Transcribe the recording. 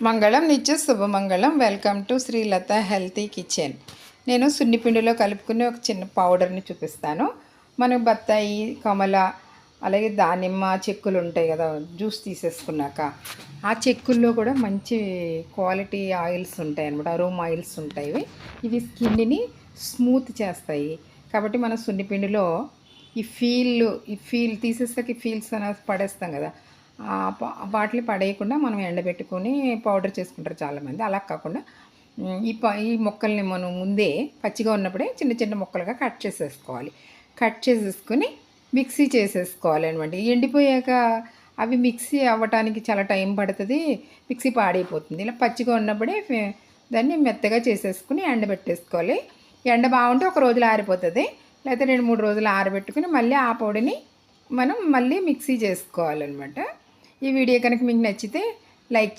మంగళం నిత్య శుభమంగళం. Welcome to Srilatha healthy kitchen. నేను సున్నిపిండిలో కలుపుకునే ఒక చిన్న పౌడర్ని చూపిస్తాను. మనకు బత్తాయి, కమల, అలాగే దానిమ్మ చెక్కులు ఉంటాయి కదా, జ్యూస్ తీసేసుకున్నాక ఆ చెక్కుల్లో కూడా మంచి క్వాలిటీ ఆయిల్స్ ఉంటాయి అన్నమాట. అరోమా ఆయిల్స్ ఉంటాయి. ఇవి స్కిన్ని స్మూత్ చేస్తాయి. కాబట్టి మన సున్నిపిండిలో ఈ ఫీల్ తీసేసాక ఫీల్స్ అనేది పడేస్తాం కదా, వాటిని పడేయకుండా మనం ఎండబెట్టుకొని పౌడర్ చేసుకుంటారు చాలామంది. అలా కాకుండా ఈ మొక్కల్ని మనం ముందే పచ్చిగా ఉన్నప్పుడే చిన్న చిన్న ముక్కలుగా కట్ చేసేసుకోవాలి. కట్ చేసేసుకొని మిక్సీ చేసేసుకోవాలి అనమాట. ఎండిపోయాక అవి మిక్సీ అవ్వటానికి చాలా టైం పడుతుంది, మిక్సీ పాడైపోతుంది. ఇలా పచ్చిగా ఉన్నప్పుడే దాన్ని మెత్తగా చేసేసుకుని ఎండబెట్టేసుకోవాలి. ఎండ బాగుంటే ఒక రోజులో ఆరిపోతుంది, లేకపోతే 2-3 రోజులు ఆరబెట్టుకుని మళ్ళీ ఆ పొడిని మనం మళ్ళీ మిక్సీ చేసుకోవాలన్నమాట. ఈ వీడియో కనుక మీకు నచ్చితే లైక్